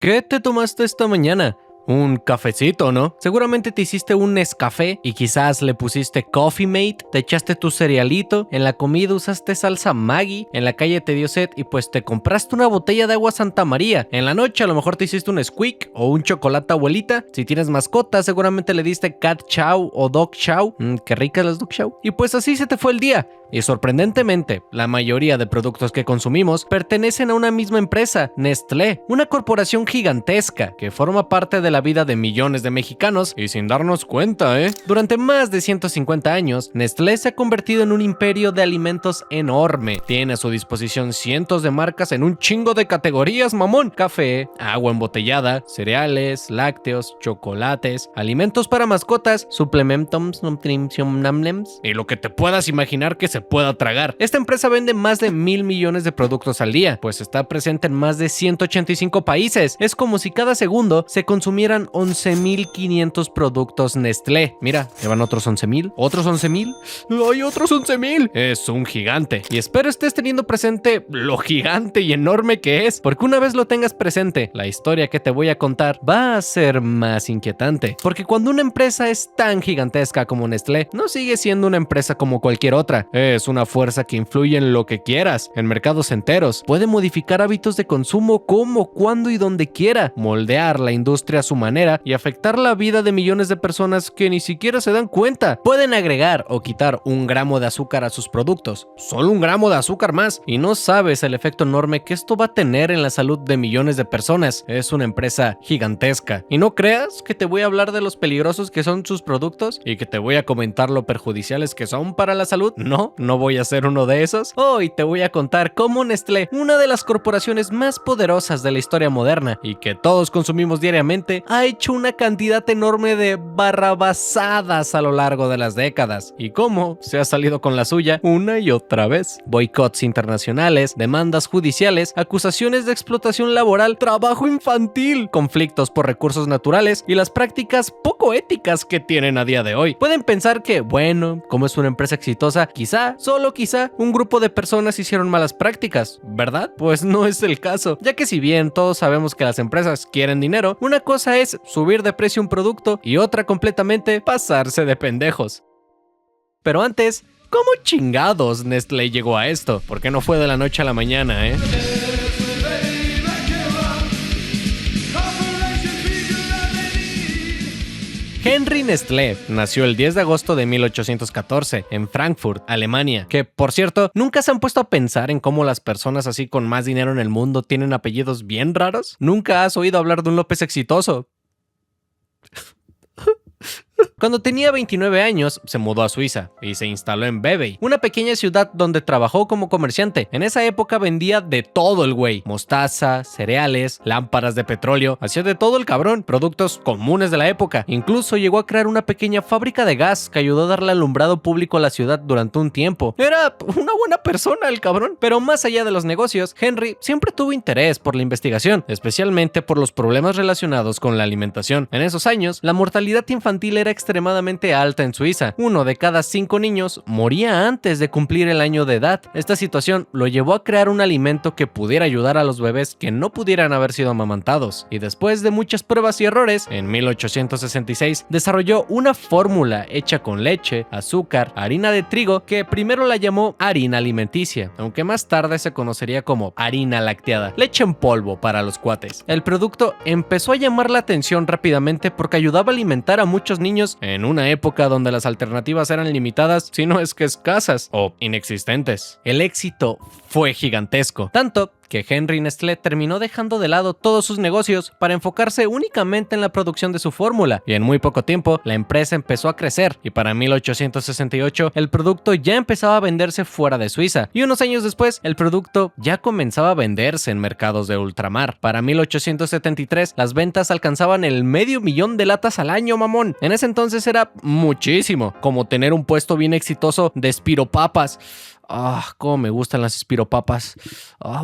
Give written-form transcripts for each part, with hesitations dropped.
¿Qué te tomaste esta mañana? Un cafecito, ¿no? Seguramente te hiciste un Nescafé y quizás le pusiste Coffee Mate, te echaste tu cerealito, en la comida usaste salsa Maggi, en la calle te dio sed y pues te compraste una botella de agua Santa María. En la noche a lo mejor te hiciste un Squeak o un chocolate abuelita. Si tienes mascota seguramente le diste Cat Chow o Dog Chow. Qué ricas las Dog Chow. Y pues así se te fue el día. Y sorprendentemente, la mayoría de productos que consumimos pertenecen a una misma empresa, Nestlé, una corporación gigantesca que forma parte de la vida de millones de mexicanos y sin darnos cuenta, Durante más de 150 años, Nestlé se ha convertido en un imperio de alimentos enorme. Tiene a su disposición cientos de marcas en un chingo de categorías, mamón. Café, agua embotellada, cereales, lácteos, chocolates, alimentos para mascotas, suplementos, y lo que te puedas imaginar que se pueda tragar. Esta empresa vende más de 1,000 millones de productos al día, pues está presente en más de 185 países. Es como si cada segundo se consumieran 11,500 productos Nestlé. Mira, llevan otros 11,000, otros 11,000, ¡ay, otros 11,000! Es un gigante. Y espero estés teniendo presente lo gigante y enorme que es, porque una vez lo tengas presente, la historia que te voy a contar va a ser más inquietante. Porque cuando una empresa es tan gigantesca como Nestlé, no sigue siendo una empresa como cualquier otra. Es una fuerza que influye en lo que quieras, en mercados enteros. Puede modificar hábitos de consumo como, cuando y donde quiera, moldear la industria a su manera y afectar la vida de millones de personas que ni siquiera se dan cuenta. Pueden agregar o quitar 1 gramo de azúcar a sus productos, solo 1 gramo de azúcar más, y no sabes el efecto enorme que esto va a tener en la salud de millones de personas. Es una empresa gigantesca. Y no creas que te voy a hablar de los peligrosos que son sus productos y que te voy a comentar lo perjudiciales que son para la salud. No voy a ser uno de esos. Hoy te voy a contar cómo Nestlé, una de las corporaciones más poderosas de la historia moderna y que todos consumimos diariamente, ha hecho una cantidad enorme de barrabasadas a lo largo de las décadas y cómo se ha salido con la suya una y otra vez. Boicots internacionales, demandas judiciales, acusaciones de explotación laboral, trabajo infantil, conflictos por recursos naturales y las prácticas poco éticas que tienen a día de hoy. Pueden pensar que, bueno, como es una empresa exitosa, quizá, solo quizá, un grupo de personas hicieron malas prácticas, ¿verdad? Pues no es el caso, ya que si bien todos sabemos que las empresas quieren dinero, una cosa es subir de precio un producto y otra completamente pasarse de pendejos. Pero antes, ¿cómo chingados Nestlé llegó a esto? Porque no fue de la noche a la mañana, Henry Nestlé nació el 10 de agosto de 1814 en Frankfurt, Alemania, que, por cierto, ¿nunca se han puesto a pensar en cómo las personas así con más dinero en el mundo tienen apellidos bien raros? ¿Nunca has oído hablar de un López exitoso? Cuando tenía 29 años, se mudó a Suiza y se instaló en Vevey, una pequeña ciudad donde trabajó como comerciante. En esa época vendía de todo el güey: mostaza, cereales, lámparas de petróleo, hacía de todo el cabrón, productos comunes de la época. Incluso llegó a crear una pequeña fábrica de gas que ayudó a darle alumbrado público a la ciudad durante un tiempo. Era una buena persona el cabrón. Pero más allá de los negocios, Henry siempre tuvo interés por la investigación, especialmente por los problemas relacionados con la alimentación. En esos años, la mortalidad infantil era extremadamente alta en Suiza. 1 de cada 5 niños moría antes de cumplir el año de edad. Esta situación lo llevó a crear un alimento que pudiera ayudar a los bebés que no pudieran haber sido amamantados. Y después de muchas pruebas y errores, en 1866 desarrolló una fórmula hecha con leche, azúcar, harina de trigo, que primero la llamó harina alimenticia, aunque más tarde se conocería como harina lacteada, leche en polvo para los cuates. El producto empezó a llamar la atención rápidamente porque ayudaba a alimentar a muchos niños en una época donde las alternativas eran limitadas, si no es que escasas o inexistentes. El éxito fue gigantesco, tanto que Henry Nestlé terminó dejando de lado todos sus negocios para enfocarse únicamente en la producción de su fórmula, y en muy poco tiempo la empresa empezó a crecer, y para 1868 el producto ya empezaba a venderse fuera de Suiza, y unos años después el producto ya comenzaba a venderse en mercados de ultramar. Para 1873 las ventas alcanzaban el 500,000 de latas al año, mamón. En ese entonces era muchísimo, como tener un puesto bien exitoso de espiropapas. Cómo me gustan las espiropapas.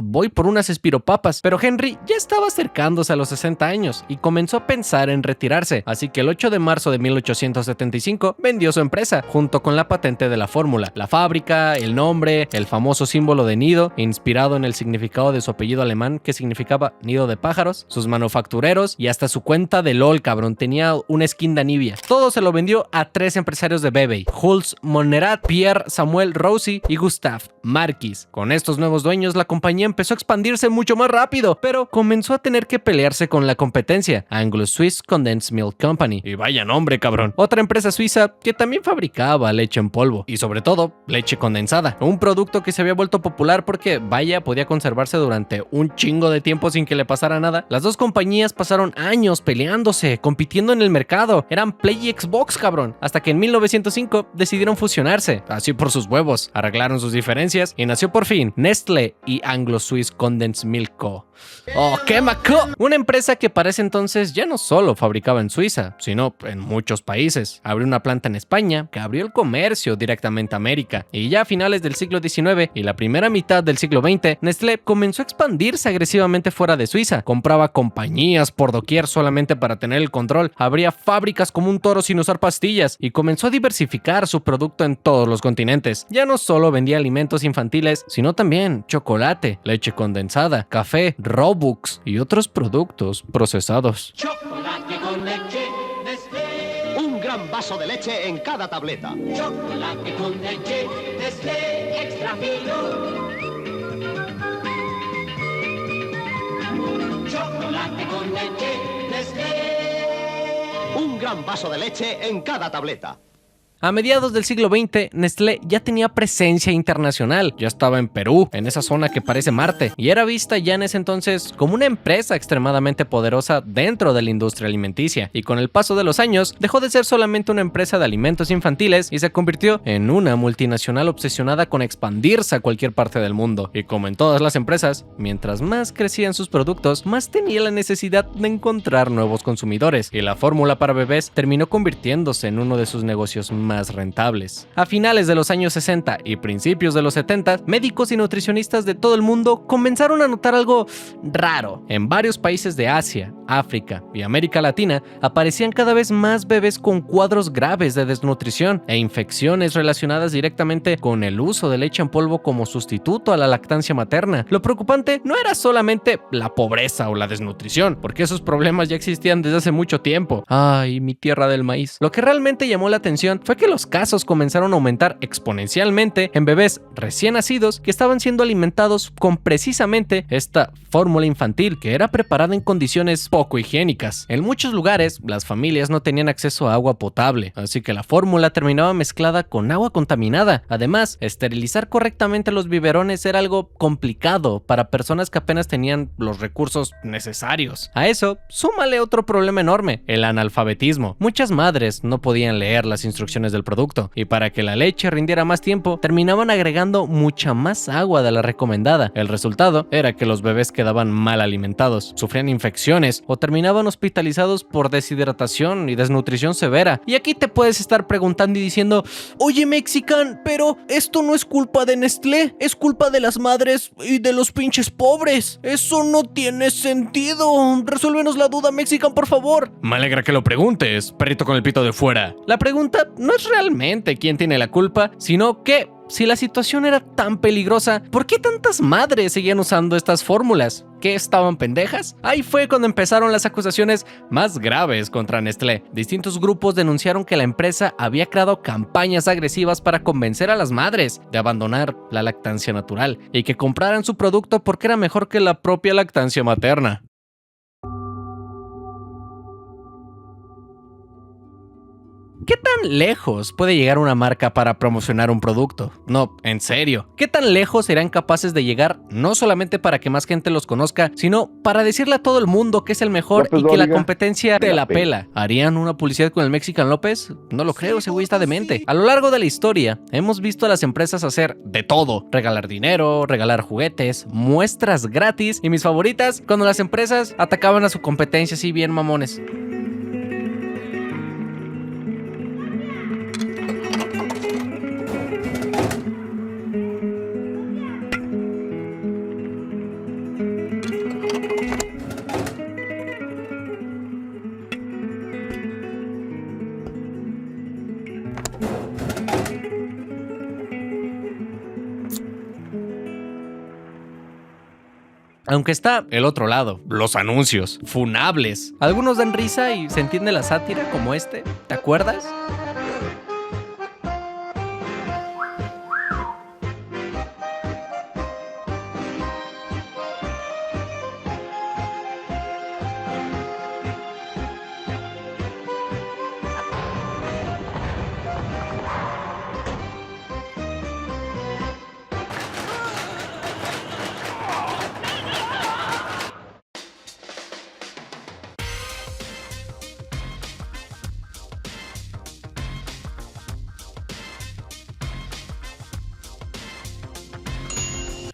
Voy por unas espiropapas. Pero Henry ya estaba acercándose a los 60 años y comenzó a pensar en retirarse. Así que el 8 de marzo de 1875 vendió su empresa, junto con la patente de la fórmula, la fábrica, el nombre, el famoso símbolo de nido, inspirado en el significado de su apellido alemán, que significaba nido de pájaros, sus manufactureros y hasta su cuenta de LOL, cabrón. Tenía una skin de Anivia. Todo se lo vendió a 3 empresarios de Bebe: Jules Monnerat, Pierre Samuel Rossi y Gustave Marquis. Con estos nuevos dueños, la compañía empezó a expandirse mucho más rápido, pero comenzó a tener que pelearse con la competencia, Anglo-Swiss Condensed Milk Company. Y vaya nombre, cabrón. Otra empresa suiza que también fabricaba leche en polvo y sobre todo leche condensada, un producto que se había vuelto popular porque, vaya, podía conservarse durante un chingo de tiempo sin que le pasara nada. Las dos compañías pasaron años peleándose, compitiendo en el mercado. Eran Play y Xbox, cabrón. Hasta que en 1905 decidieron fusionarse, así por sus huevos, arreglaron sus diferencias y nació por fin Nestlé y Anglo-Swiss Condensed Milk Co. ¡Qué maco! Una empresa que para ese entonces ya no solo fabricaba en Suiza, sino en muchos países. Abrió una planta en España, que abrió el comercio directamente a América. Y ya a finales del siglo XIX y la primera mitad del siglo XX, Nestlé comenzó a expandirse agresivamente fuera de Suiza. Compraba compañías por doquier solamente para tener el control. Abría fábricas como un toro sin usar pastillas y comenzó a diversificar su producto en todos los continentes. Ya no solo vendía alimentos infantiles, sino también chocolate, leche condensada, café, Robux y otros productos procesados. Chocolate con leche Nestlé. Un gran vaso de leche en cada tableta. Chocolate con leche Nestlé extra fino. Chocolate con leche Nestlé. Un gran vaso de leche en cada tableta. A mediados del siglo XX, Nestlé ya tenía presencia internacional. Ya estaba en Perú, en esa zona que parece Marte, y era vista ya en ese entonces como una empresa extremadamente poderosa dentro de la industria alimenticia. Y con el paso de los años, dejó de ser solamente una empresa de alimentos infantiles y se convirtió en una multinacional obsesionada con expandirse a cualquier parte del mundo. Y como en todas las empresas, mientras más crecían sus productos, más tenía la necesidad de encontrar nuevos consumidores. Y la fórmula para bebés terminó convirtiéndose en uno de sus negocios más rentables. A finales de los años 60 y principios de los 70, médicos y nutricionistas de todo el mundo comenzaron a notar algo raro. En varios países de Asia, África y América Latina aparecían cada vez más bebés con cuadros graves de desnutrición e infecciones relacionadas directamente con el uso de leche en polvo como sustituto a la lactancia materna. Lo preocupante no era solamente la pobreza o la desnutrición, porque esos problemas ya existían desde hace mucho tiempo. Ay, mi tierra del maíz. Lo que realmente llamó la atención fue que los casos comenzaron a aumentar exponencialmente en bebés recién nacidos que estaban siendo alimentados con precisamente esta fórmula infantil que era preparada en condiciones poco higiénicas. En muchos lugares, las familias no tenían acceso a agua potable, así que la fórmula terminaba mezclada con agua contaminada. Además, esterilizar correctamente los biberones era algo complicado para personas que apenas tenían los recursos necesarios. A eso, súmale otro problema enorme: el analfabetismo. Muchas madres no podían leer las instrucciones del producto, y para que la leche rindiera más tiempo, terminaban agregando mucha más agua de la recomendada. El resultado era que los bebés quedaban mal alimentados, sufrían infecciones o terminaban hospitalizados por deshidratación y desnutrición severa. Y aquí te puedes estar preguntando y diciendo: oye, Mexican, pero esto no es culpa de Nestlé, es culpa de las madres y de los pinches pobres. Eso no tiene sentido. Resuélvenos la duda, Mexican, por favor. Me alegra que lo preguntes, perrito con el pito de fuera. La pregunta no es realmente quién tiene la culpa, sino que si la situación era tan peligrosa, ¿por qué tantas madres seguían usando estas fórmulas? ¿Qué, estaban pendejas? Ahí fue cuando empezaron las acusaciones más graves contra Nestlé. Distintos grupos denunciaron que la empresa había creado campañas agresivas para convencer a las madres de abandonar la lactancia natural y que compraran su producto porque era mejor que la propia lactancia materna. ¿Qué tan lejos puede llegar una marca para promocionar un producto? No, en serio. ¿Qué tan lejos serán capaces de llegar no solamente para que más gente los conozca, sino para decirle a todo el mundo que es el mejor y que la competencia te la pela? ¿Harían una publicidad con el Mexican López? No lo creo, ese güey está demente. A lo largo de la historia, hemos visto a las empresas hacer de todo: regalar dinero, regalar juguetes, muestras gratis y mis favoritas, cuando las empresas atacaban a su competencia así bien mamones. Aunque está el otro lado, los anuncios, funables. Algunos dan risa y se entiende la sátira como este, ¿te acuerdas?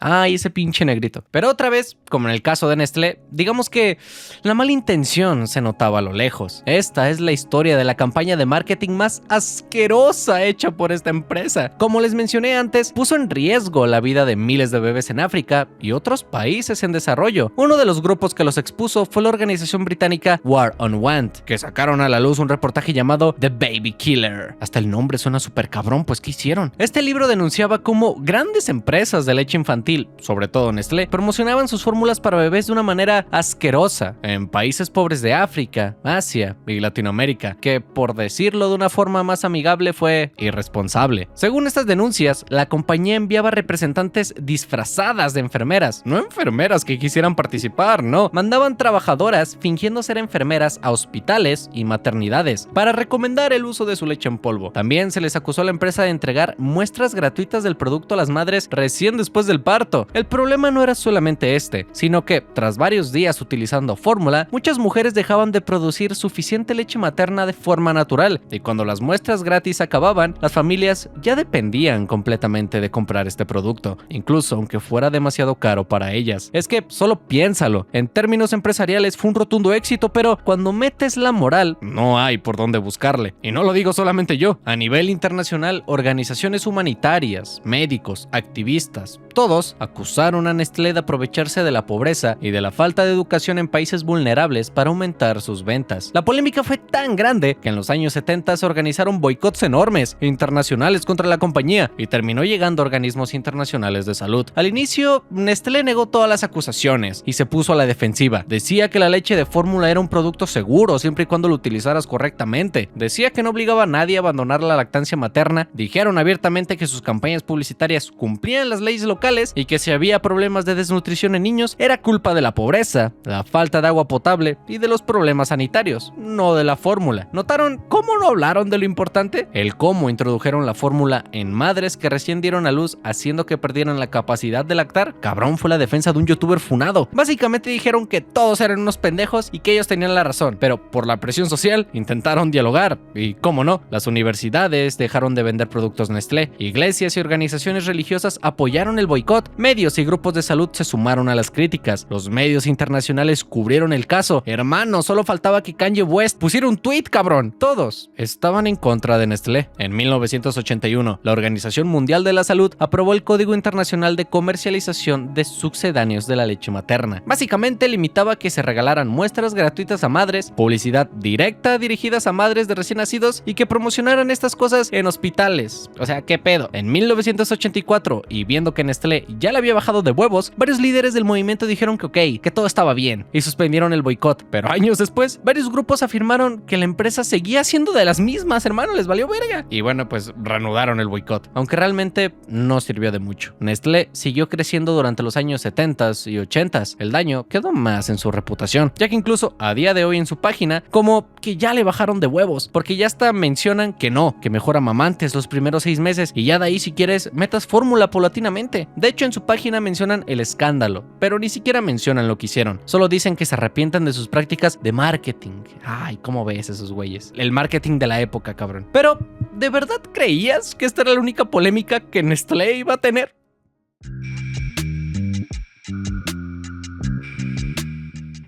Ay, ese pinche negrito. Pero otra vez, como en el caso de Nestlé, digamos que la mala intención se notaba a lo lejos. Esta es la historia de la campaña de marketing más asquerosa hecha por esta empresa. Como les mencioné antes, puso en riesgo la vida de miles de bebés en África y otros países en desarrollo. Uno de los grupos que los expuso fue la organización británica War on Want, que sacaron a la luz un reportaje llamado The Baby Killer. Hasta el nombre suena súper cabrón, pues ¿qué hicieron? Este libro denunciaba cómo grandes empresas de leche infantil, sobre todo Nestlé, promocionaban sus fórmulas para bebés de una manera asquerosa en países pobres de África, Asia y Latinoamérica, que por decirlo de una forma más amigable fue irresponsable. Según estas denuncias, la compañía enviaba representantes disfrazadas de enfermeras, no enfermeras que quisieran participar, no, mandaban trabajadoras fingiendo ser enfermeras a hospitales y maternidades para recomendar el uso de su leche en polvo. También se les acusó a la empresa de entregar muestras gratuitas del producto a las madres recién después del parto. El problema no era solamente este, sino que, tras varios días utilizando fórmula, muchas mujeres dejaban de producir suficiente leche materna de forma natural, y cuando las muestras gratis acababan, las familias ya dependían completamente de comprar este producto, incluso aunque fuera demasiado caro para ellas. Es que, solo piénsalo, en términos empresariales fue un rotundo éxito, pero cuando metes la moral, no hay por dónde buscarle. Y no lo digo solamente yo, a nivel internacional, organizaciones humanitarias, médicos, activistas, todos acusaron a Nestlé de aprovecharse de la pobreza y de la falta de educación en países vulnerables para aumentar sus ventas. La polémica fue tan grande que en los años 70 se organizaron boicots enormes internacionales contra la compañía y terminó llegando a organismos internacionales de salud. Al inicio, Nestlé negó todas las acusaciones y se puso a la defensiva. Decía que la leche de fórmula era un producto seguro siempre y cuando lo utilizaras correctamente. Decía que no obligaba a nadie a abandonar la lactancia materna. Dijeron abiertamente que sus campañas publicitarias cumplían las leyes locales y que si había problemas de desnutrición en niños era culpa de la pobreza, la falta de agua potable y de los problemas sanitarios, no de la fórmula. ¿Notaron cómo no hablaron de lo importante? El cómo introdujeron la fórmula en madres que recién dieron a luz, haciendo que perdieran la capacidad de lactar. Cabrón, fue la defensa de un youtuber funado. Básicamente dijeron que todos eran unos pendejos y que ellos tenían la razón, pero por la presión social intentaron dialogar y, cómo no, las universidades dejaron de vender productos Nestlé, iglesias y organizaciones religiosas apoyaron el boicot, medios y grupos de salud se sumaron a las críticas, los medios internacionales cubrieron el caso. Hermano, solo faltaba que Kanye West pusiera un tweet, cabrón. Todos estaban en contra de Nestlé. En 1981, la Organización Mundial de la Salud aprobó el Código Internacional de Comercialización de Sucedáneos de la Leche Materna. Básicamente limitaba que se regalaran muestras gratuitas a madres, publicidad directa dirigidas a madres de recién nacidos y que promocionaran estas cosas en hospitales. O sea, ¿qué pedo? En 1984, y viendo que Nestlé ya le había bajado de huevos, varios líderes del movimiento dijeron que ok, que todo estaba bien y suspendieron el boicot. Pero años después, varios grupos afirmaron que la empresa seguía siendo de las mismas, hermano, les valió verga. Y bueno, pues reanudaron el boicot, aunque realmente no sirvió de mucho. Nestlé siguió creciendo durante los años 70s y 80s. El daño quedó más en su reputación, ya que incluso a día de hoy en su página, como que ya le bajaron de huevos, porque ya hasta mencionan que no, que mejor amamantes los primeros 6 meses y ya de ahí si quieres metas fórmula paulatinamente. De hecho, en su página mencionan el escándalo, pero ni siquiera mencionan lo que hicieron. Solo dicen que se arrepientan de sus prácticas de marketing. Ay, ¿cómo ves esos güeyes? El marketing de la época, cabrón. Pero, ¿de verdad creías que esta era la única polémica que Nestlé iba a tener?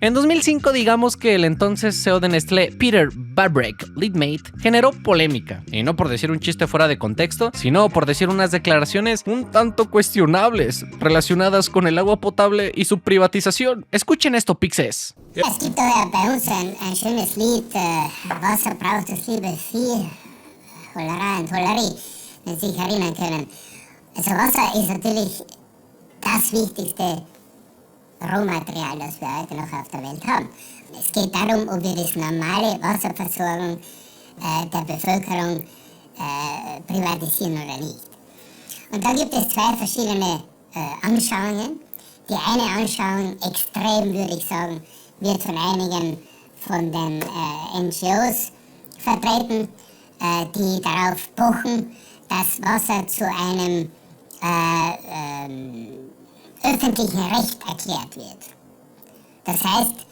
En 2005, digamos que el entonces CEO de Nestlé, Peter Brabeck-Letmathe, generó polémica, y no por decir un chiste fuera de contexto, sino por decir unas declaraciones un tanto cuestionables relacionadas con el agua potable y su privatización. Escuchen esto, pixes. Es gibt bei uns ein schönes Lied, Wasser braucht das liebe Vieh, Hollerei, wenn Sie sich erinnern können. Also Wasser ist natürlich das Wichtigste Rohmaterial, das wir heute noch auf der Welt haben. Es geht darum, ob wir die normale Wasserversorgung der Bevölkerung privatisieren oder nicht. Und da gibt es zwei verschiedene Anschauungen. Die eine Anschauung, extrem würde ich sagen, wird von einigen von den NGOs vertreten, die darauf pochen, dass Wasser zu einem öffentlichen Recht erklärt wird. Das heißt,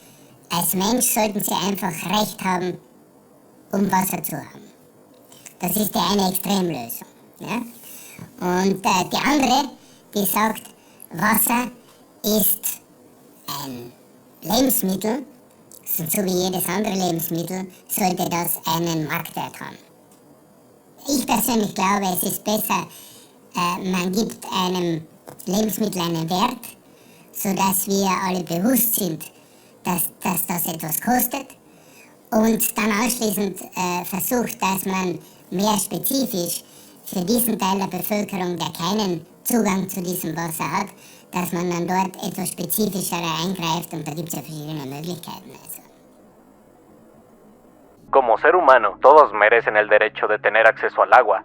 als Mensch sollten sie einfach Recht haben, um Wasser zu haben. Das ist die eine Extremlösung. Ja? Und die andere, die sagt, Wasser ist ein Lebensmittel, so wie jedes andere Lebensmittel, sollte das einen Marktwert haben. Ich persönlich glaube, es ist besser, man gibt einem Lebensmittel einen Wert, sodass wir alle bewusst sind, dass das etwas kostet und dann anschließend versucht, dass man mehr spezifisch für diesen Teil der Bevölkerung, der keinen Zugang zu diesem Wasser hat, dass man dann dort etwas spezifischer eingreift und da gibt es ja verschiedene Möglichkeiten. Also. Como ser humano, todos merecen el derecho de tener acceso al agua.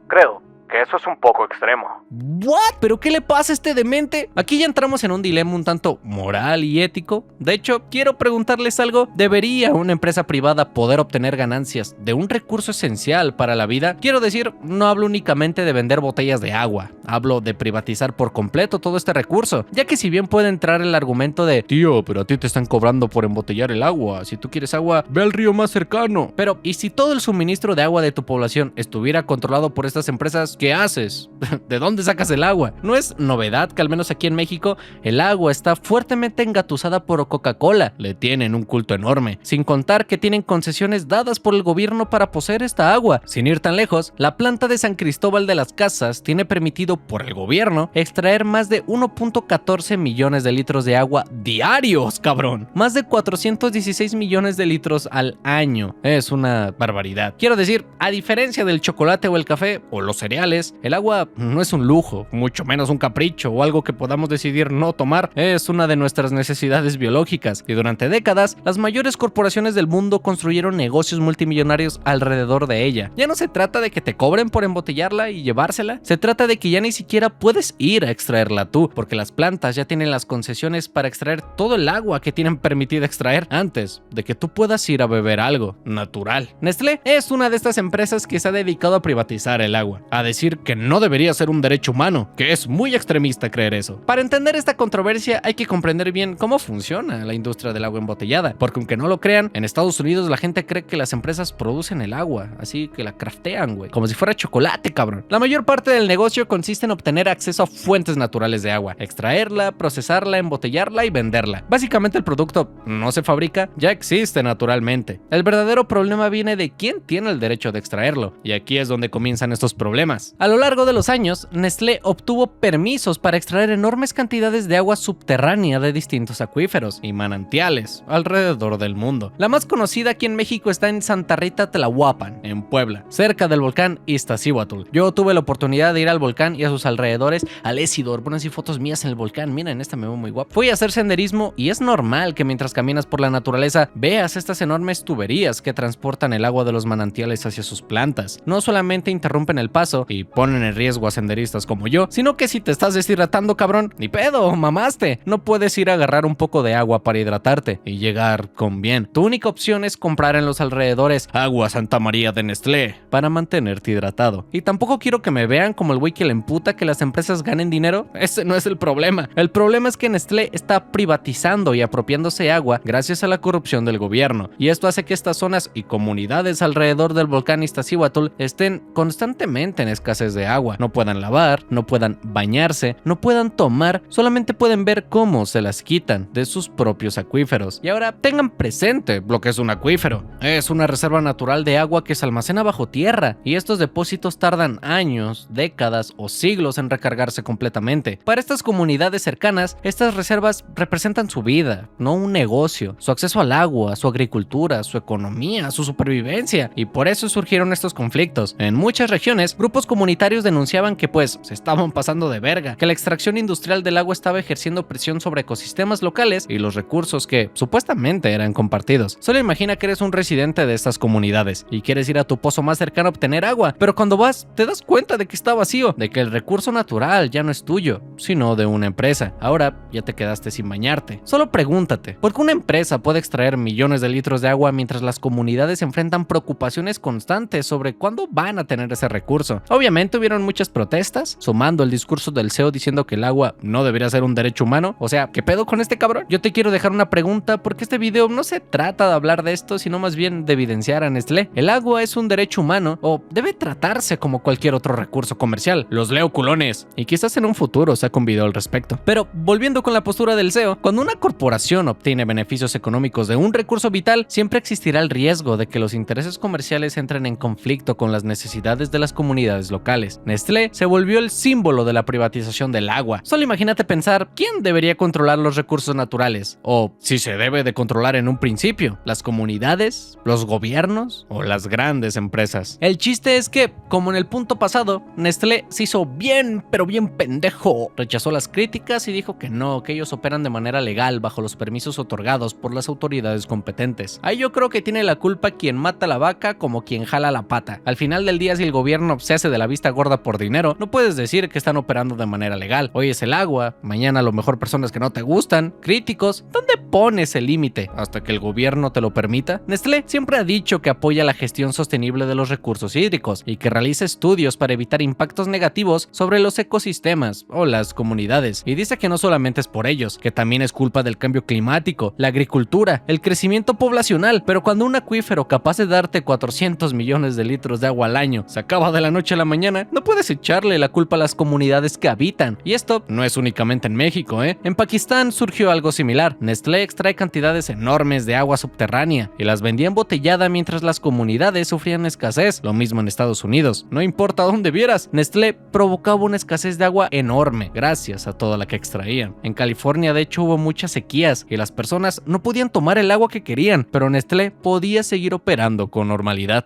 Creo que eso es un poco extremo. ¿What? ¿Pero qué le pasa a este demente? Aquí ya entramos en un dilema un tanto moral y ético. De hecho, quiero preguntarles algo. ¿Debería una empresa privada poder obtener ganancias de un recurso esencial para la vida? Quiero decir, no hablo únicamente de vender botellas de agua. Hablo de privatizar por completo todo este recurso. Ya que si bien puede entrar el argumento de tío, pero a ti te están cobrando por embotellar el agua. Si tú quieres agua, ve al río más cercano. Pero, ¿y si todo el suministro de agua de tu población estuviera controlado por estas empresas? ¿Qué haces? ¿De dónde sacas el agua? No es novedad que al menos aquí en México el agua está fuertemente engatusada por Coca-Cola. Le tienen un culto enorme, sin contar que tienen concesiones dadas por el gobierno para poseer esta agua. Sin ir tan lejos, la planta de San Cristóbal de las Casas tiene permitido por el gobierno extraer más de 1.14 millones de litros de agua diarios, cabrón. Más de 416 millones de litros al año. Es una barbaridad. Quiero decir, a diferencia del chocolate o el café o los cereales, el agua no es un lujo, mucho menos un capricho o algo que podamos decidir no tomar. Es una de nuestras necesidades biológicas y durante décadas las mayores corporaciones del mundo construyeron negocios multimillonarios alrededor de ella. Ya no se trata de que te cobren por embotellarla y llevársela, se trata de que ya ni siquiera puedes ir a extraerla tú, porque las plantas ya tienen las concesiones para extraer todo el agua que tienen permitido extraer antes de que tú puedas ir a beber algo natural. Nestlé es una de estas empresas que se ha dedicado a privatizar el agua, a decir que no debería ser un derecho humano, que es muy extremista creer eso. Para entender esta controversia hay que comprender bien cómo funciona la industria del agua embotellada, porque aunque no lo crean, en Estados Unidos la gente cree que las empresas producen el agua, así que la craftean, güey, como si fuera chocolate, cabrón. La mayor parte del negocio consiste en obtener acceso a fuentes naturales de agua, extraerla, procesarla, embotellarla y venderla. Básicamente el producto no se fabrica, ya existe naturalmente. El verdadero problema viene de quién tiene el derecho de extraerlo, y aquí es donde comienzan estos problemas. A lo largo de los años, Nestlé obtuvo permisos para extraer enormes cantidades de agua subterránea de distintos acuíferos y manantiales alrededor del mundo. La más conocida aquí en México está en Santa Rita Tlahuapan, en Puebla, cerca del volcán Iztaccíhuatl. Yo tuve la oportunidad de ir al volcán y a sus alrededores, al Ésidor, ponen así fotos mías en el volcán, miren, esta me veo muy guapo. Fui a hacer senderismo y es normal que mientras caminas por la naturaleza veas estas enormes tuberías que transportan el agua de los manantiales hacia sus plantas. No solamente interrumpen el paso y ponen en riesgo a senderistas como yo, sino que si te estás deshidratando, cabrón, ni pedo, mamaste. No puedes ir a agarrar un poco de agua para hidratarte y llegar con bien. Tu única opción es comprar en los alrededores agua Santa María de Nestlé para mantenerte hidratado. Y tampoco quiero que me vean como el güey que le emputa que las empresas ganen dinero. Ese no es el problema. El problema es que Nestlé está privatizando y apropiándose agua gracias a la corrupción del gobierno. Y esto hace que estas zonas y comunidades alrededor del volcán Iztaccíhuatl estén constantemente en escasez de agua. No puedan lavar, no puedan bañarse, no puedan tomar, solamente pueden ver cómo se las quitan de sus propios acuíferos. Y ahora tengan presente lo que es un acuífero. Es una reserva natural de agua que se almacena bajo tierra y estos depósitos tardan años, décadas o siglos en recargarse completamente. Para estas comunidades cercanas, estas reservas representan su vida, no un negocio, su acceso al agua, su agricultura, su economía, su supervivencia, y por eso surgieron estos conflictos. En muchas regiones, grupos comunitarios denunciaban que pues se estaban pasando de verga, que la extracción industrial del agua estaba ejerciendo presión sobre ecosistemas locales y los recursos que supuestamente eran compartidos. Solo imagina que eres un residente de estas comunidades y quieres ir a tu pozo más cercano a obtener agua, pero cuando vas te das cuenta de que está vacío, de que el recurso natural ya no es tuyo, sino de una empresa. Ahora ya te quedaste sin bañarte. Solo pregúntate, ¿por qué una empresa puede extraer millones de litros de agua mientras las comunidades enfrentan preocupaciones constantes sobre cuándo van a tener ese recurso? Obviamente hubieron muchas protestas, sumando el discurso del CEO diciendo que el agua no debería ser un derecho humano. O sea, ¿qué pedo con este cabrón? Yo te quiero dejar una pregunta, porque este video no se trata de hablar de esto, sino más bien de evidenciar a Nestlé. ¿El agua es un derecho humano o debe tratarse como cualquier otro recurso comercial? Los leo, culones. Y quizás en un futuro saque un video al respecto. Pero volviendo con la postura del CEO, cuando una corporación obtiene beneficios económicos de un recurso vital, siempre existirá el riesgo de que los intereses comerciales entren en conflicto con las necesidades de las comunidades locales. Nestlé se volvió el símbolo de la privatización del agua. Solo imagínate pensar, ¿quién debería controlar los recursos naturales? O si se debe de controlar en un principio, ¿las comunidades, los gobiernos o las grandes empresas? El chiste es que, como en el punto pasado, Nestlé se hizo bien, pero bien pendejo. Rechazó las críticas y dijo que no, que ellos operan de manera legal bajo los permisos otorgados por las autoridades competentes. Ahí yo creo que tiene la culpa quien mata la vaca como quien jala la pata. Al final del día, si el gobierno se hace de la vista gorda por dinero, no puedes decir que están operando de manera legal. Hoy es el agua, mañana a lo mejor personas que no te gustan, críticos. ¿Dónde pones el límite? ¿Hasta que el gobierno te lo permita? Nestlé siempre ha dicho que apoya la gestión sostenible de los recursos hídricos y que realiza estudios para evitar impactos negativos sobre los ecosistemas o las comunidades. Y dice que no solamente es por ellos, que también es culpa del cambio climático, la agricultura, el crecimiento poblacional. Pero cuando un acuífero capaz de darte 400 millones de litros de agua al año se acaba de la noche a la mañana, no puedes echarle la culpa a las comunidades que habitan. Y esto no es únicamente en México, En Pakistán surgió algo similar. Nestlé extrae cantidades enormes de agua subterránea y las vendía embotellada mientras las comunidades sufrían escasez. Lo mismo en Estados Unidos. No importa dónde vieras, Nestlé provocaba una escasez de agua enorme gracias a toda la que extraían. En California, de hecho, hubo muchas sequías y las personas no podían tomar el agua que querían, pero Nestlé podía seguir operando con normalidad.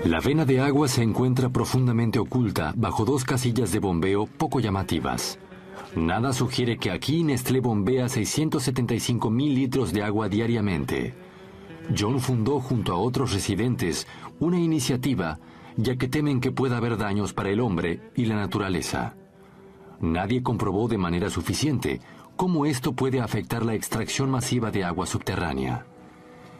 La vena de agua se encuentra profundamente oculta bajo dos casillas de bombeo poco llamativas. Nada sugiere que aquí Nestlé bombea 675,000 litros de agua diariamente. John fundó junto a otros residentes una iniciativa, ya que temen que pueda haber daños para el hombre y la naturaleza. Nadie comprobó de manera suficiente cómo esto puede afectar la extracción masiva de agua subterránea.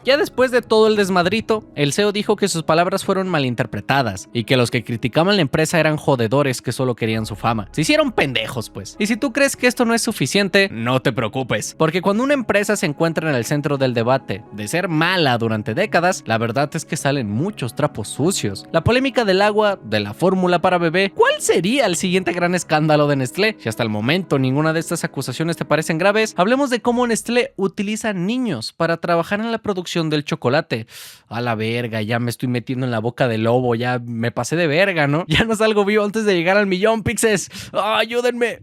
Ya después de todo el desmadrito, el CEO dijo que sus palabras fueron malinterpretadas y que los que criticaban la empresa eran jodedores que solo querían su fama. Se hicieron pendejos, pues. Y si tú crees que esto no es suficiente, no te preocupes, porque cuando una empresa se encuentra en el centro del debate de ser mala durante décadas, la verdad es que salen muchos trapos sucios. La polémica del agua, de la fórmula para bebé. ¿Cuál sería el siguiente gran escándalo de Nestlé? Si hasta el momento ninguna de estas acusaciones te parecen graves, hablemos de cómo Nestlé utiliza niños para trabajar en la producción del chocolate. A la verga, ya me estoy metiendo en la boca del lobo, ya me pasé de verga, ¿no? Ya no salgo vivo antes de llegar al 1,000,000 pixes. ¡Ayúdenme!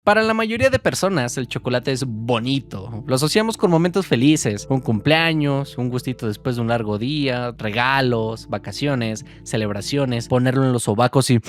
Para la mayoría de personas, el chocolate es bonito. Lo asociamos con momentos felices, un cumpleaños, un gustito después de un largo día, regalos, vacaciones, celebraciones, ponerlo en los sobacos y...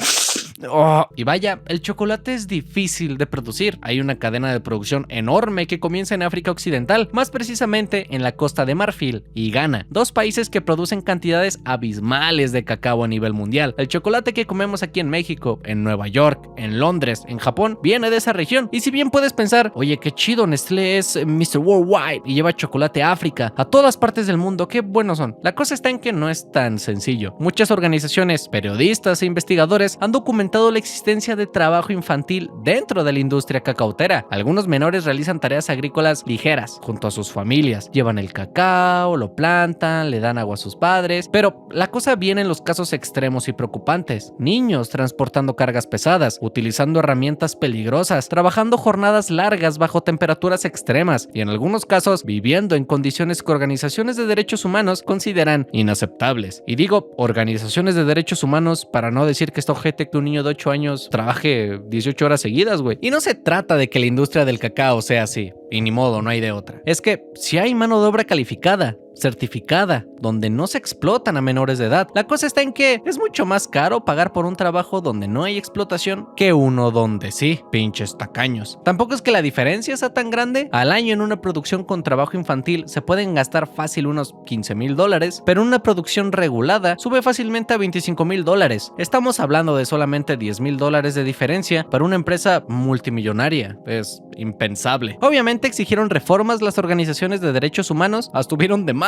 Y vaya, el chocolate es difícil de producir. Hay una cadena de producción enorme que comienza en África Occidental, más precisamente en la Costa de Marfil y Ghana, dos países que producen cantidades abismales de cacao a nivel mundial. El chocolate que comemos aquí en México, en Nueva York, en Londres, en Japón, viene de esa región. Y si bien puedes pensar, oye, qué chido, Nestlé es Mr. Worldwide y lleva chocolate a África, a todas partes del mundo, qué buenos son. La cosa está en que no es tan sencillo. Muchas organizaciones, periodistas e investigadores han documentado la existencia de trabajo infantil dentro de la industria cacautera. Algunos menores realizan tareas agrícolas ligeras junto a sus familias. Llevan el cacao, lo plantan, le dan agua a sus padres. Pero la cosa viene en los casos extremos y preocupantes. Niños transportando cargas pesadas, utilizando herramientas peligrosas, trabajando jornadas largas bajo temperaturas extremas y en algunos casos viviendo en condiciones que organizaciones de derechos humanos consideran inaceptables. Y digo organizaciones de derechos humanos para no decir que está ojete que un niño niño de 8 años trabaje 18 horas seguidas, güey. Y no se trata de que la industria del cacao sea así, y ni modo, no hay de otra. Es que si hay mano de obra calificada, certificada, donde no se explotan a menores de edad, la cosa está en que es mucho más caro pagar por un trabajo donde no hay explotación que uno donde sí, pinches tacaños. Tampoco es que la diferencia sea tan grande. Al año en una producción con trabajo infantil se pueden gastar fácil unos $15,000, pero en una producción regulada sube fácilmente a $25,000. Estamos hablando de solamente $10,000 de diferencia para una empresa multimillonaria. Es impensable. Obviamente exigieron reformas las organizaciones de derechos humanos, tuvieron demandas.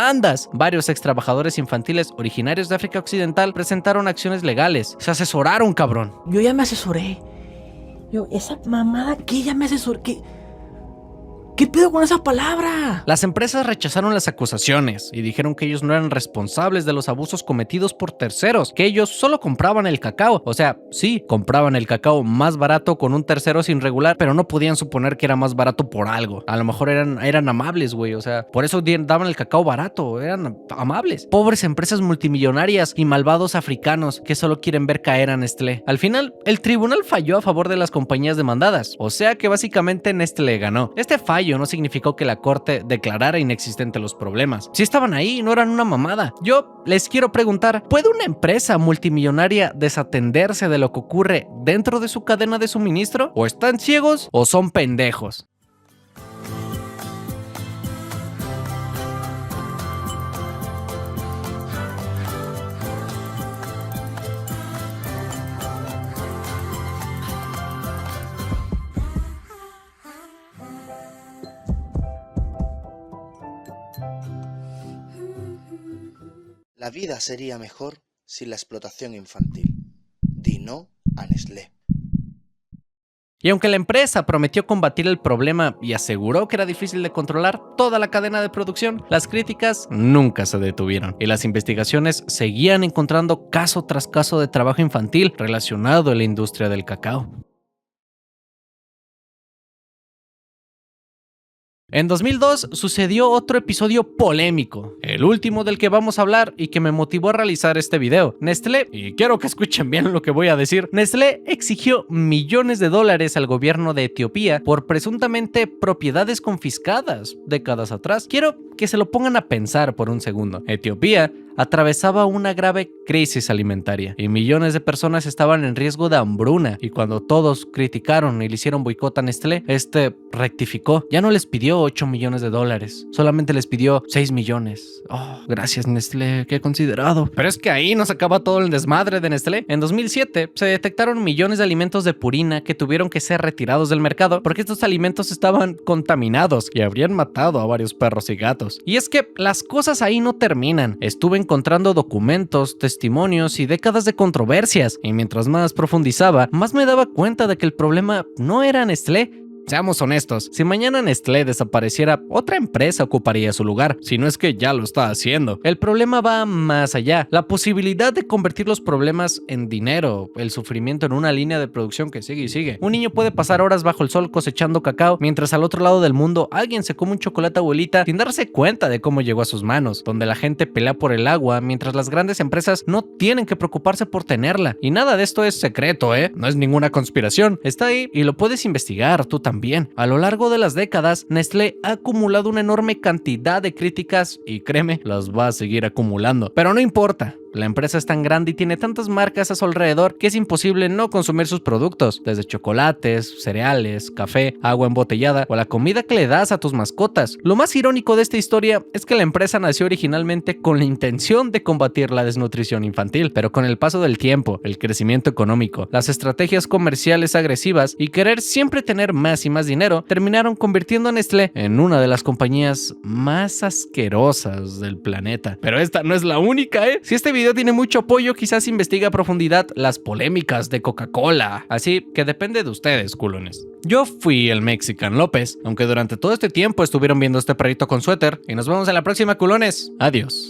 Varios ex trabajadores infantiles originarios de África Occidental presentaron acciones legales. Se asesoraron, cabrón. Yo ya me asesoré. Esa mamada que ya me asesoré. ¿Qué pedo con esa palabra? Las empresas rechazaron las acusaciones y dijeron que ellos no eran responsables de los abusos cometidos por terceros, que ellos solo compraban el cacao. O sea, sí, compraban el cacao más barato con un tercero sin regular, pero no podían suponer que era más barato por algo. A lo mejor eran amables, güey. O sea, por eso daban el cacao barato, eran amables. Pobres empresas multimillonarias y malvados africanos que solo quieren ver caer a Nestlé. Al final, el tribunal falló a favor de las compañías demandadas. O sea que básicamente Nestlé ganó. Este fallo no significó que la corte declarara inexistentes los problemas. Si estaban ahí, no eran una mamada. Yo les quiero preguntar, ¿puede una empresa multimillonaria desatenderse de lo que ocurre dentro de su cadena de suministro? ¿O están ciegos o son pendejos? La vida sería mejor sin la explotación infantil. Di no a Nestlé. Y aunque la empresa prometió combatir el problema y aseguró que era difícil de controlar toda la cadena de producción, las críticas nunca se detuvieron y las investigaciones seguían encontrando caso tras caso de trabajo infantil relacionado a la industria del cacao. En 2002 sucedió otro episodio polémico, el último del que vamos a hablar y que me motivó a realizar este video. Nestlé, y quiero que escuchen bien lo que voy a decir, Nestlé exigió millones de dólares al gobierno de Etiopía por presuntamente propiedades confiscadas décadas atrás. Quiero que se lo pongan a pensar por un segundo. Etiopía atravesaba una grave crisis alimentaria y millones de personas estaban en riesgo de hambruna, y cuando todos criticaron y le hicieron boicot a Nestlé, rectificó. Ya no les pidió 8 millones de dólares, solamente les pidió 6 millones. Oh, gracias Nestlé, qué considerado. Pero es que ahí no se acaba todo el desmadre de Nestlé. En 2007 se detectaron millones de alimentos de purina que tuvieron que ser retirados del mercado porque estos alimentos estaban contaminados y habrían matado a varios perros y gatos. Y es que las cosas ahí no terminan. Estuve encontrando documentos, testimonios y décadas de controversias, y mientras más profundizaba, más me daba cuenta de que el problema no era Nestlé. Seamos honestos, si mañana Nestlé desapareciera, otra empresa ocuparía su lugar, si no es que ya lo está haciendo. El problema va más allá, la posibilidad de convertir los problemas en dinero, el sufrimiento en una línea de producción que sigue y sigue. Un niño puede pasar horas bajo el sol cosechando cacao, mientras al otro lado del mundo alguien se come un chocolate abuelita sin darse cuenta de cómo llegó a sus manos, donde la gente pelea por el agua, mientras las grandes empresas no tienen que preocuparse por tenerla. Y nada de esto es secreto, no es ninguna conspiración, está ahí y lo puedes investigar tú también. A lo largo de las décadas, Nestlé ha acumulado una enorme cantidad de críticas y créeme, las va a seguir acumulando. Pero no importa. La empresa es tan grande y tiene tantas marcas a su alrededor que es imposible no consumir sus productos, desde chocolates, cereales, café, agua embotellada o la comida que le das a tus mascotas. Lo más irónico de esta historia es que la empresa nació originalmente con la intención de combatir la desnutrición infantil, pero con el paso del tiempo, el crecimiento económico, las estrategias comerciales agresivas y querer siempre tener más y más dinero, terminaron convirtiendo a Nestlé en una de las compañías más asquerosas del planeta. Pero esta no es la única, Si este video tiene mucho apoyo, quizás investigue a profundidad las polémicas de Coca-Cola. Así que depende de ustedes, culones. Yo fui el Mexican López, aunque durante todo este tiempo estuvieron viendo este perrito con suéter. Y nos vemos en la próxima, culones. Adiós.